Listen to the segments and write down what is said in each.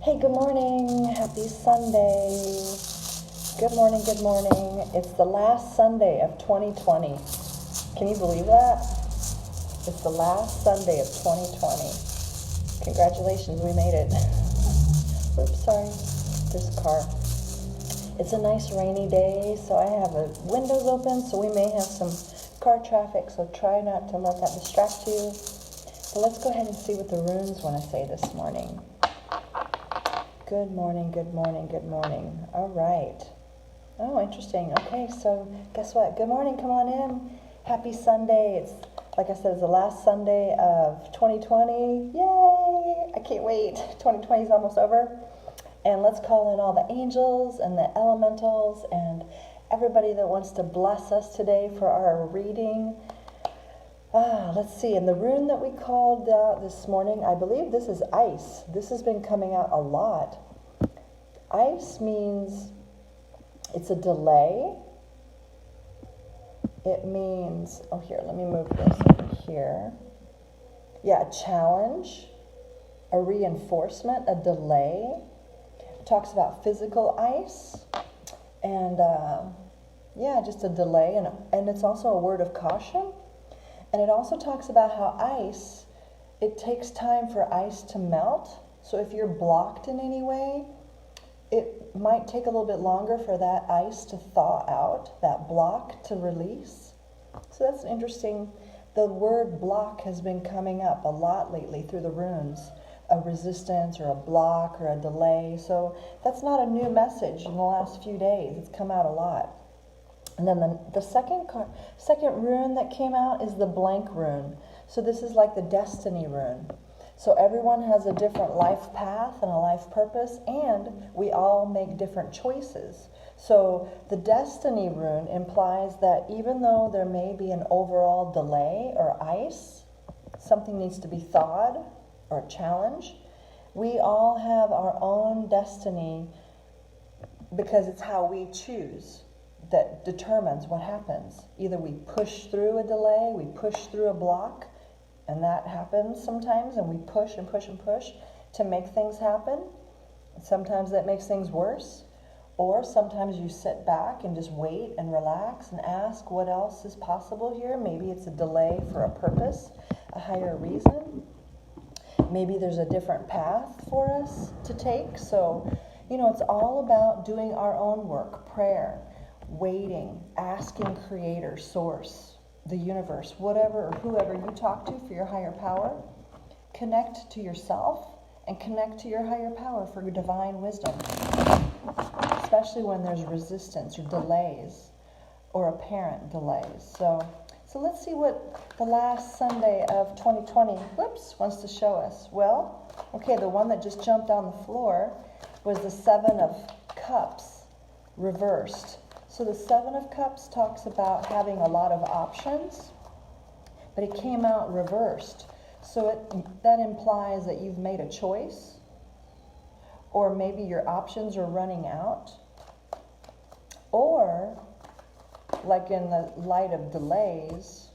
Hey, good morning. Happy Sunday. Good morning, good morning. It's the last Sunday of 2020. Can you believe that? It's the last Sunday of 2020. Congratulations, we made it. Oops, sorry. There's a car. It's a nice rainy day, so I have the windows open, so we may have some car traffic, so try not to let that distract you. But let's go ahead and see what the runes want to say this morning. Good morning, good morning, good morning. All right. Oh, interesting. Okay, so guess what? Good morning, come on in. Happy Sunday. It's, like I said, it's the last Sunday of 2020. Yay! I can't wait. 2020 is almost over. And let's call in all the angels and the elementals and everybody that wants to bless us today for our reading. Let's see. And the rune that we called out this morning, I believe this is ice. This has been coming out a lot. Ice means it's a delay. It means, oh, here, let me move this over here. Yeah, a challenge, a reinforcement, a delay. It talks about physical ice and, just a delay. And it's also a word of caution. And it also talks about how ice, it takes time for ice to melt. So if you're blocked in any way, it might take a little bit longer for that ice to thaw out, that block to release. So that's interesting. The word block has been coming up a lot lately through the runes. A resistance or a block or a delay. So that's not a new message in the last few days. It's come out a lot. And then the second rune that came out is the blank rune. So this is like the destiny rune. So everyone has a different life path and a life purpose, and we all make different choices. So the destiny rune implies that even though there may be an overall delay or ice, something needs to be thawed or a challenge, we all have our own destiny because it's how we choose that determines what happens. Either we push through a delay, we push through a block, and that happens sometimes, and we push and push and push to make things happen. Sometimes that makes things worse. Or sometimes you sit back and just wait and relax and ask what else is possible here. Maybe it's a delay for a purpose, a higher reason. Maybe there's a different path for us to take. So, it's all about doing our own work, prayer, waiting, asking Creator, Source, the universe, whatever or whoever you talk to for your higher power. Connect to yourself and connect to your higher power for divine wisdom, especially when there's resistance or delays or apparent delays. So let's see what the last Sunday of 2020 wants to show us. Well, okay, the one that just jumped on the floor was the Seven of Cups reversed. So the Seven of Cups talks about having a lot of options, but it came out reversed. So that implies that you've made a choice, or maybe your options are running out, or like in the light of delays,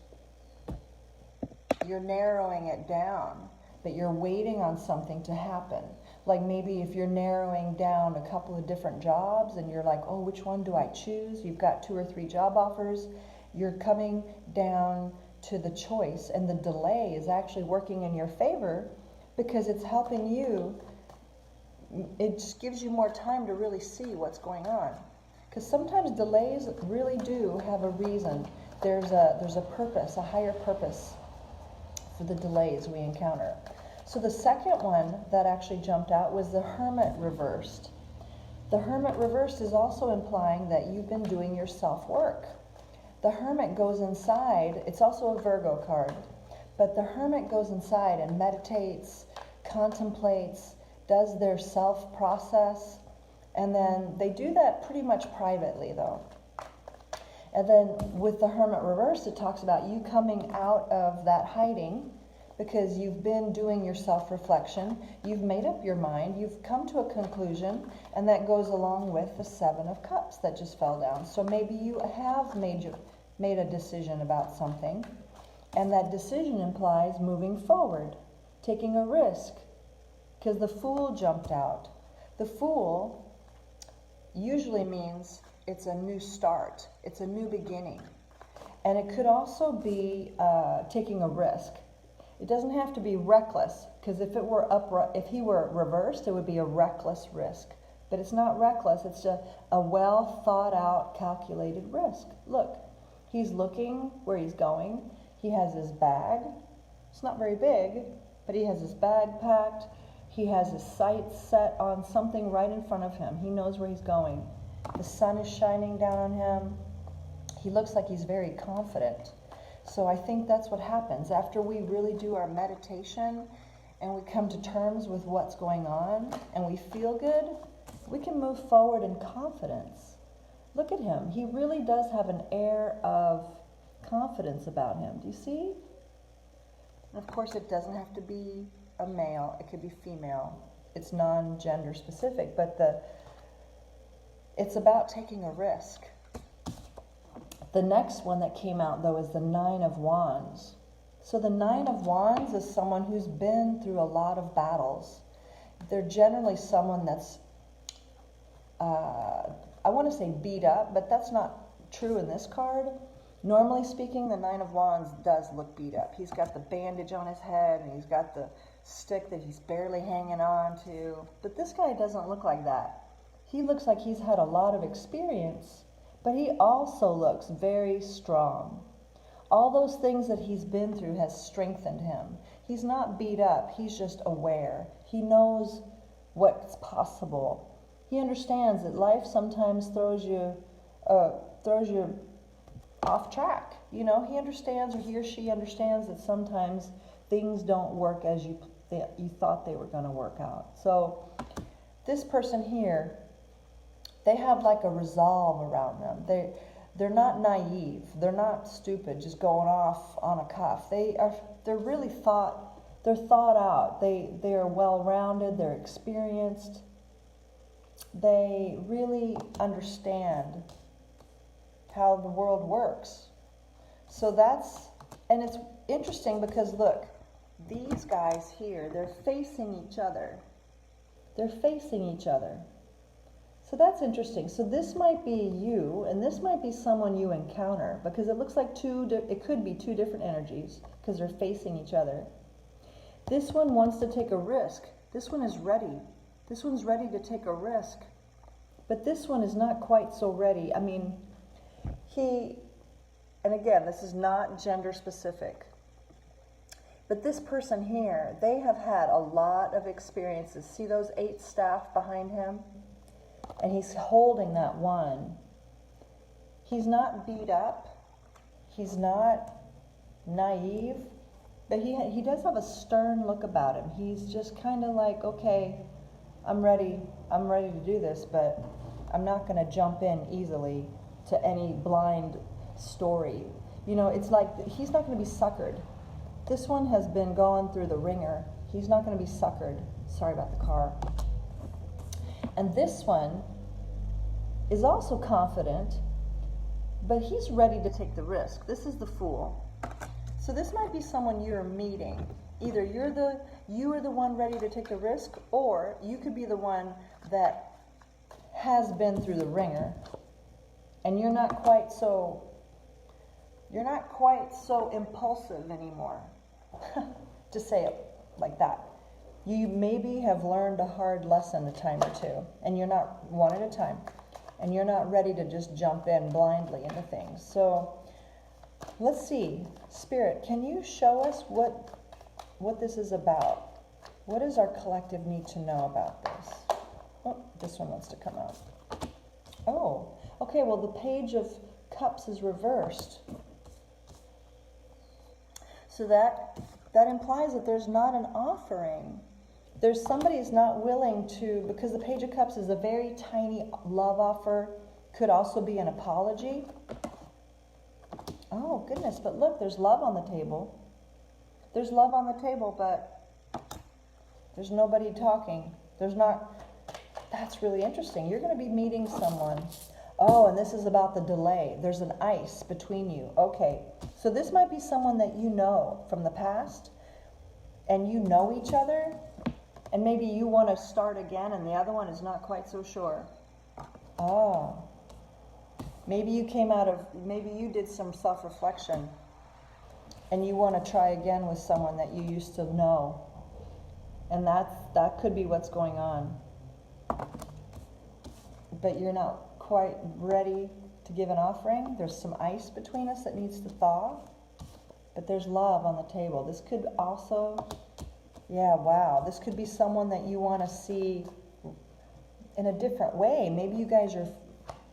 you're narrowing it down, but you're waiting on something to happen. Like maybe if you're narrowing down a couple of different jobs and you're like, oh, which one do I choose? You've got 2 or 3 job offers. You're coming down to the choice, and the delay is actually working in your favor because it's helping you. It just gives you more time to really see what's going on. Because sometimes delays really do have a reason. There's a purpose, a higher purpose for the delays we encounter. So the second one that actually jumped out was the Hermit reversed. The Hermit reversed is also implying that you've been doing your self-work. The Hermit goes inside. It's also a Virgo card. But the Hermit goes inside and meditates, contemplates, does their self-process. And then they do that pretty much privately, though. And then with the Hermit reversed, it talks about you coming out of that hiding because you've been doing your self-reflection, you've made up your mind, you've come to a conclusion, and that goes along with the Seven of Cups that just fell down. So maybe you have made a decision about something, and that decision implies moving forward, taking a risk, because the Fool jumped out. The Fool usually means it's a new start. It's a new beginning. And it could also be taking a risk. It doesn't have to be reckless, because if he were reversed, it would be a reckless risk. But it's not reckless, it's a well thought out, calculated risk. Look, he's looking where he's going. He has his bag. It's not very big, but he has his bag packed. He has his sights set on something right in front of him. He knows where he's going. The sun is shining down on him. He looks like he's very confident. So I think that's what happens after we really do our meditation and we come to terms with what's going on and we feel good, we can move forward in confidence. Look at him. He really does have an air of confidence about him. Do you see? And of course, it doesn't have to be a male. It could be female. It's non-gender specific, but it's about taking a risk. The next one that came out, though, is the Nine of Wands. So the Nine of Wands is someone who's been through a lot of battles. They're generally someone that's, I want to say beat up, but that's not true in this card. Normally speaking, the Nine of Wands does look beat up. He's got the bandage on his head, and he's got the stick that he's barely hanging on to. But this guy doesn't look like that. He looks like he's had a lot of experience, but he also looks very strong. All those things that he's been through has strengthened him. He's not beat up, he's just aware. He knows what's possible. He understands that life sometimes throws you off track. You know, he understands, or he or she understands, that sometimes things don't work as you thought they were going to work out. So this person here, they have like a resolve around them. They're not naive. They're not stupid, just going off on a cuff. They're really thought out. They are well-rounded. They're experienced. They really understand how the world works. So and it's interesting because look, these guys here, they're facing each other. They're facing each other. So that's interesting. So this might be you, and this might be someone you encounter, because it looks like it could be two different energies, because they're facing each other. This one wants to take a risk. This one is ready. This one's ready to take a risk. But this one is not quite so ready. I mean, and again, this is not gender specific, but this person here, they have had a lot of experiences. See those 8 staff behind him? And he's holding that one. He's not beat up. He's not naive. But he does have a stern look about him. He's just kind of like, okay, I'm ready to do this, but I'm not going to jump in easily to any blind story. You know, it's like he's not going to be suckered. This one has been going through the ringer. He's not going to be suckered. Sorry about the car. And this one is also confident, but he's ready to take the risk. This is the Fool. So this might be someone you're meeting. Either you are the one ready to take the risk, or you could be the one that has been through the ringer, and you're not quite so impulsive anymore, to say it like that. You maybe have learned a hard lesson a time or two, and you're not one at a time, and you're not ready to just jump in blindly into things. So let's see, Spirit, can you show us what this is about? What does our collective need to know about this? Oh, this one wants to come out. Oh, okay, well, the Page of Cups is reversed. So that implies that there's not an offering. There's somebody who's not willing to, because the Page of Cups is a very tiny love offer, could also be an apology. Oh, goodness, but look, there's love on the table. There's love on the table, but there's nobody talking. That's really interesting. You're going to be meeting someone. Oh, and this is about the delay. There's an ice between you. Okay, so this might be someone that you know from the past, and you know each other, And maybe you want to start again and the other one is not quite so sure. Oh. Maybe you maybe you did some self-reflection and you want to try again with someone that you used to know. And that could be what's going on. But you're not quite ready to give an offering. There's some ice between us that needs to thaw. But there's love on the table. This could also, yeah, wow. This could be someone that you want to see in a different way. Maybe you guys are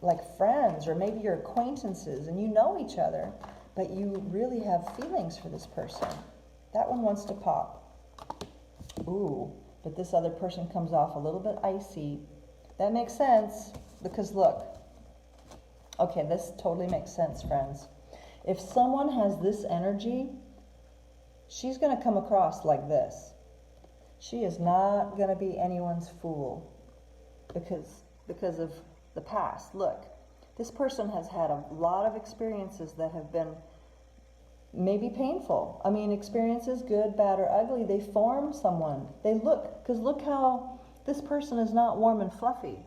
like friends, or maybe you're acquaintances and you know each other, but you really have feelings for this person. That one wants to pop. Ooh, but this other person comes off a little bit icy. That makes sense, because look. Okay, this totally makes sense, friends. If someone has this energy, she's going to come across like this. She is not going to be anyone's fool because of the past. Look, this person has had a lot of experiences that have been maybe painful. I mean, experiences, good, bad, or ugly, they form someone. Because look how this person is not warm and fluffy.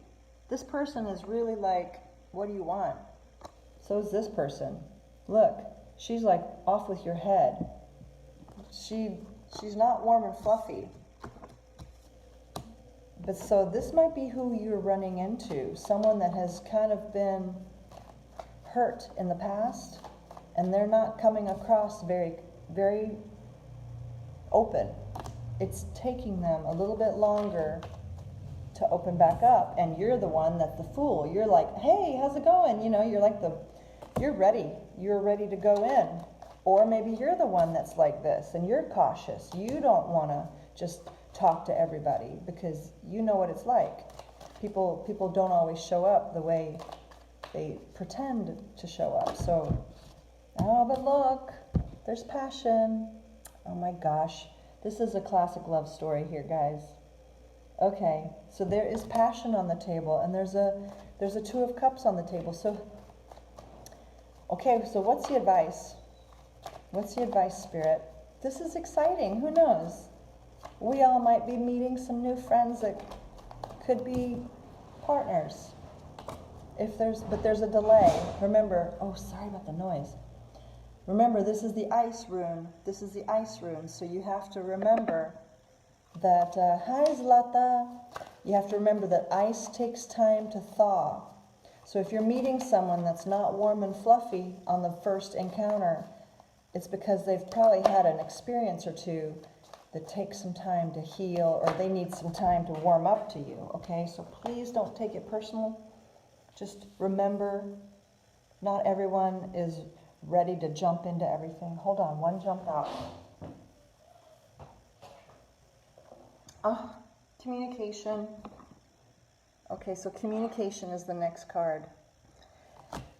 This person is really like, what do you want? So is this person. Look, she's like off with your head. She's not warm and fluffy. But so this might be who you're running into. Someone that has kind of been hurt in the past, and they're not coming across very, very open. It's taking them a little bit longer to open back up, and you're the one that's the fool. You're like, hey, how's it going? You know, you're ready. You're ready to go in. Or maybe you're the one that's like this, and you're cautious. You don't want to just talk to everybody because you know what it's like. People don't always show up the way they pretend to show up. So, oh, but look, there's passion. Oh my gosh, this is a classic love story here, guys. Okay, so there is passion on the table, and there's a Two of Cups on the table. So, okay, so what's the advice? What's the advice, Spirit? This is exciting. Who knows? We all might be meeting some new friends that could be partners. But there's a delay. Remember, oh, sorry about the noise. Remember, this is the ice rune. This is the ice rune. So you have to remember that, hi Zlata. You have to remember that ice takes time to thaw. So if you're meeting someone that's not warm and fluffy on the first encounter, it's because they've probably had an experience or two that takes some time to heal, or they need some time to warm up to you, okay? So please don't take it personal. Just remember, not everyone is ready to jump into everything. Hold on, one jumped out. Communication. Okay, so communication is the next card.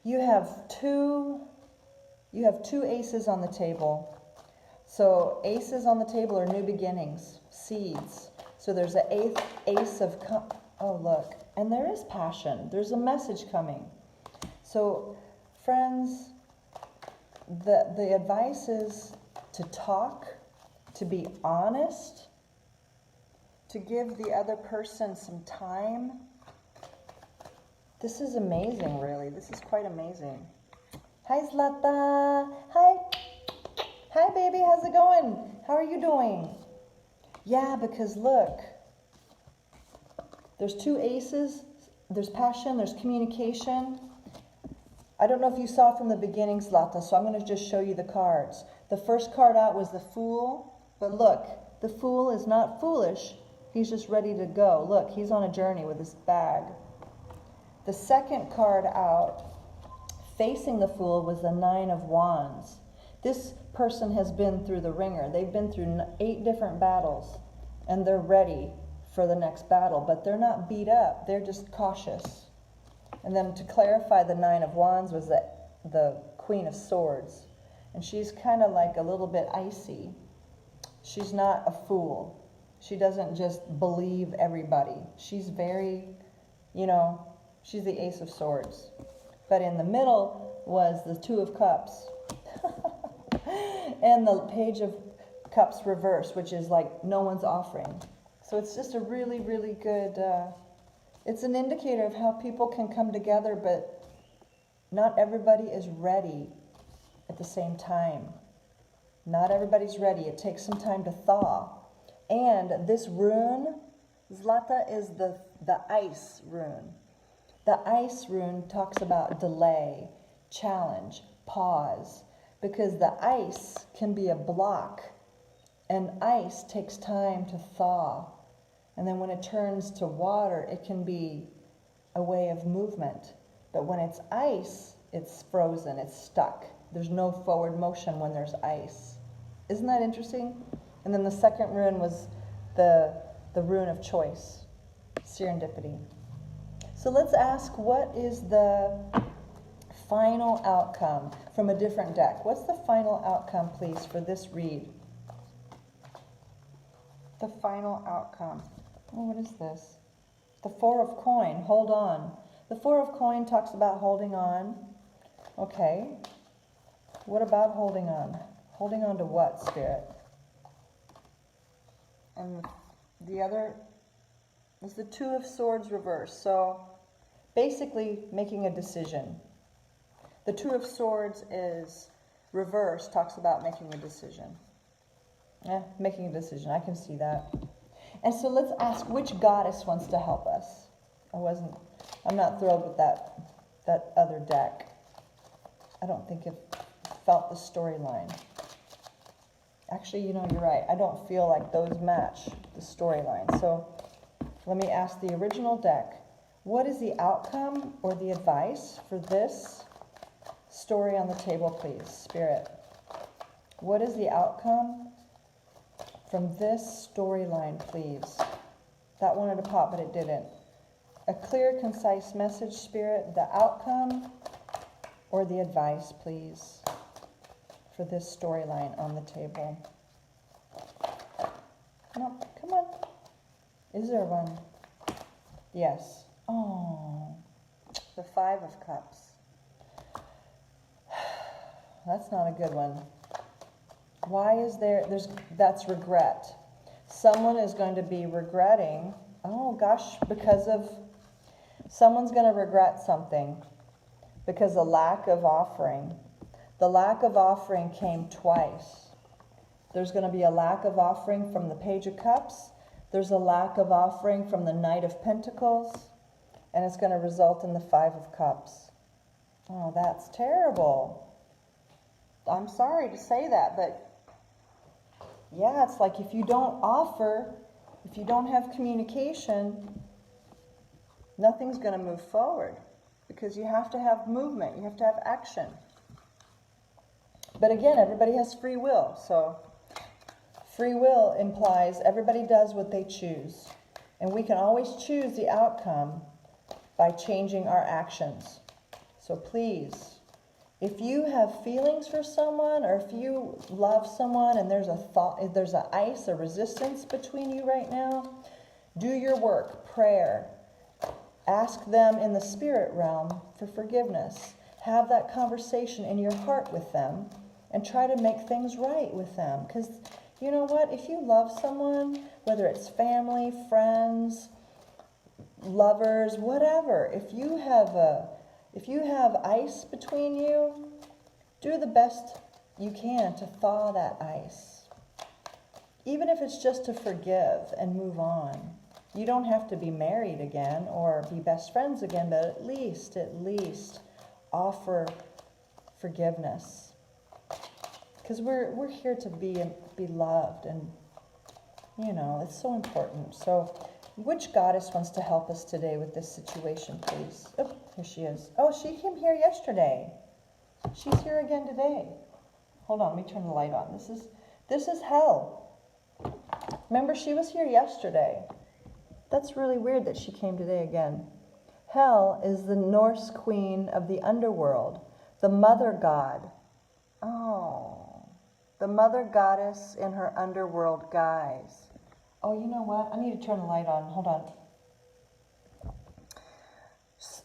You have two aces on the table. So aces on the table are new beginnings, seeds. So there's an ace of oh look, and there is passion. There's a message coming. So friends, the advice is to talk, to be honest, to give the other person some time. This is amazing, really. This is quite amazing. Hi, Zlata. Hi. Hi, baby. How's it going? How are you doing? Yeah, because look, there's two aces. There's passion. There's communication. I don't know if you saw from the beginning, Zlata, so I'm going to just show you the cards. The first card out was the Fool. But look, the Fool is not foolish. He's just ready to go. Look, he's on a journey with his bag. The second card out, facing the Fool, was the Nine of Wands. This person has been through the ringer. They've been through 8 different battles, and they're ready for the next battle, but they're not beat up. They're just cautious. And then to clarify, the Nine of Wands was the Queen of Swords, and she's kind of like a little bit icy. She's not a fool. She doesn't just believe everybody. She's very, she's the Ace of Swords. But in the middle was the Two of Cups. And the Page of Cups reversed, which is like no one's offering. So it's just a really, really good, it's an indicator of how people can come together, but not everybody is ready at the same time. Not everybody's ready. It takes some time to thaw. And this rune, Zlata, is the ice rune. The ice rune talks about delay, challenge, pause, because the ice can be a block, and ice takes time to thaw. And then when it turns to water, it can be a way of movement. But when it's ice, it's frozen, it's stuck. There's no forward motion when there's ice. Isn't that interesting? And then the second rune was the rune of choice, serendipity. So let's ask, what is the final outcome from a different deck? What's the final outcome, please, for this read? The final outcome. Oh, what is this? The Four of Coin, hold on. The Four of Coin talks about holding on. Okay. What about holding on? Holding on to what, Spirit? And the other is the Two of Swords reversed. So basically making a decision. The Two of Swords is reversed, talks about making a decision. Making a decision, I can see that. And so let's ask, which goddess wants to help us? I'm not thrilled with that other deck. I don't think it felt the storyline. Actually, you're right. I don't feel like those match the storyline. So let me ask the original deck, what is the outcome or the advice for this story on the table, please, Spirit? What is the outcome from this storyline, please? That wanted to pop, but it didn't. A clear, concise message, Spirit. The outcome or the advice, please, for this storyline on the table. No, come on. Is there one? Yes. Oh, the Five of Cups. That's not a good one. Why is that's regret. Someone is going to be regretting, oh gosh, someone's going to regret something because of lack of offering. The lack of offering came twice. There's going to be a lack of offering from the Page of Cups. There's a lack of offering from the Knight of Pentacles. And it's going to result in the Five of Cups. Oh, that's terrible. I'm sorry to say that, but yeah, it's like if you don't offer, if you don't have communication, nothing's going to move forward because you have to have movement, you have to have action. But again, everybody has free will, so free will implies everybody does what they choose. And we can always choose the outcome by changing our actions. So please, if you have feelings for someone, or if you love someone and there's a resistance between you right now, do your work, prayer. Ask them in the spirit realm for forgiveness. Have that conversation in your heart with them and try to make things right with them. Because you know what? If you love someone, whether it's family, friends, lovers, whatever, if you have ice between you, do the best you can to thaw that ice. Even if it's just to forgive and move on. You don't have to be married again or be best friends again, but at least offer forgiveness. Because we're here to be loved, and it's so important. So which goddess wants to help us today with this situation, please? Oh, here she is. Oh, she came here yesterday. She's here again today. Hold on, let me turn the light on. This is Hel. Remember, she was here yesterday. That's really weird that she came today again. Hel is the Norse queen of the underworld, the mother god. Oh, the mother goddess in her underworld guise. Oh, you know what? I need to turn the light on. Hold on.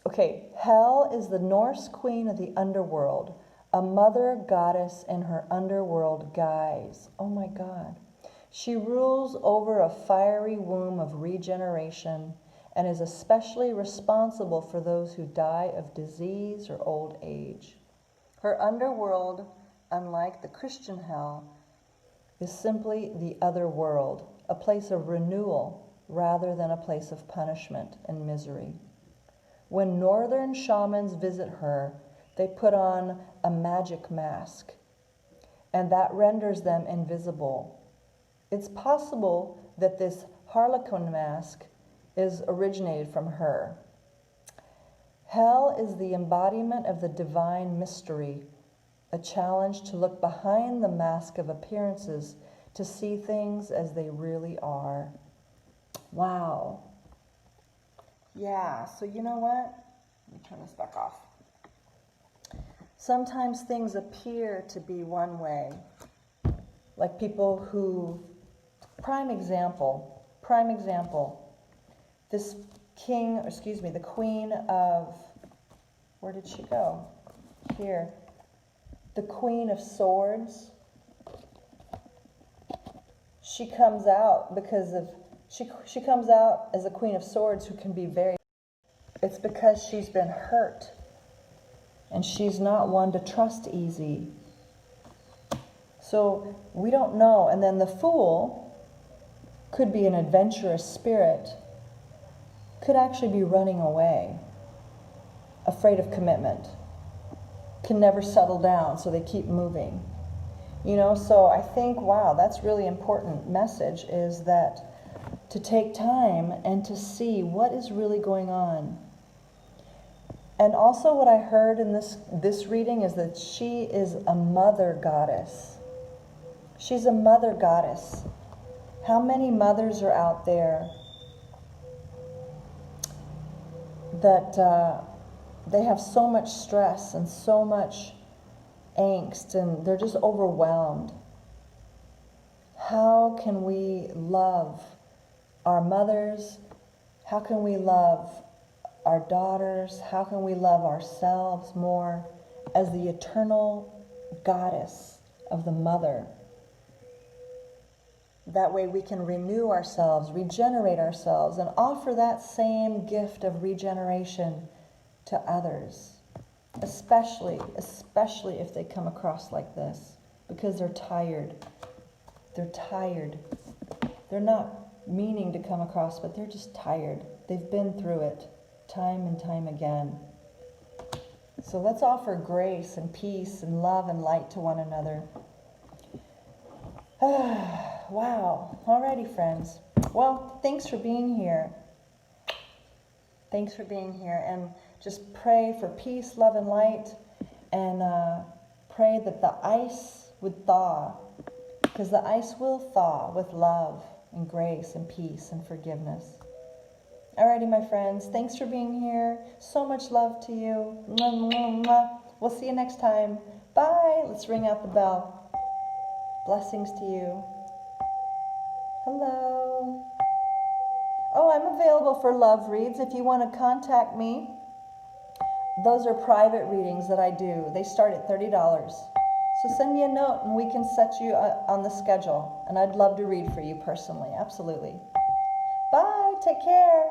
Okay, Hel is the Norse queen of the underworld, a mother goddess in her underworld guise. Oh my God. She rules over a fiery womb of regeneration and is especially responsible for those who die of disease or old age. Her underworld, unlike the Christian hell, is simply the other world, a place of renewal rather than a place of punishment and misery. When northern shamans visit her, they put on a magic mask, and that renders them invisible. It's possible that this harlequin mask is originated from her. Hell is the embodiment of the divine mystery, a challenge to look behind the mask of appearances to see things as they really are. Wow. Yeah, so you know what? Let me turn this back off. Sometimes things appear to be one way. Like people who, prime example, this the queen of, where did she go? Here. The Queen of Swords. She comes out because of, she comes out as a Queen of Swords who can be very, it's because she's been hurt. And she's not one to trust easy. So we don't know. And then the Fool could be an adventurous spirit, could actually be running away, afraid of commitment, can never settle down, so they keep moving. You know, so I think, wow, that's really important message, is that to take time and to see what is really going on. And also what I heard in this reading is that she is a mother goddess. She's a mother goddess. How many mothers are out there that they have so much stress and so much angst and they're just overwhelmed? How can we love our mothers? How can we love our daughters? How can we love ourselves more as the eternal goddess of the mother? That way we can renew ourselves, regenerate ourselves, and offer that same gift of regeneration to others, especially if they come across like this, because they're tired. They're tired. They're not meaning to come across, but they're just tired. They've been through it time and time again. So let's offer grace and peace and love and light to one another. Wow. Alrighty, friends. Well, thanks for being here. Thanks for being here. And just pray for peace, love, and light. And pray that the ice would thaw. Because the ice will thaw with love and grace and peace and forgiveness. Alrighty, my friends. Thanks for being here. So much love to you. Mwah, mwah, mwah. We'll see you next time. Bye. Let's ring out the bell. Blessings to you. Hello. Oh, I'm available for love reads if you want to contact me. Those are private readings that I do. They start at $30. So send me a note and we can set you on the schedule. And I'd love to read for you personally. Absolutely. Bye. Take care.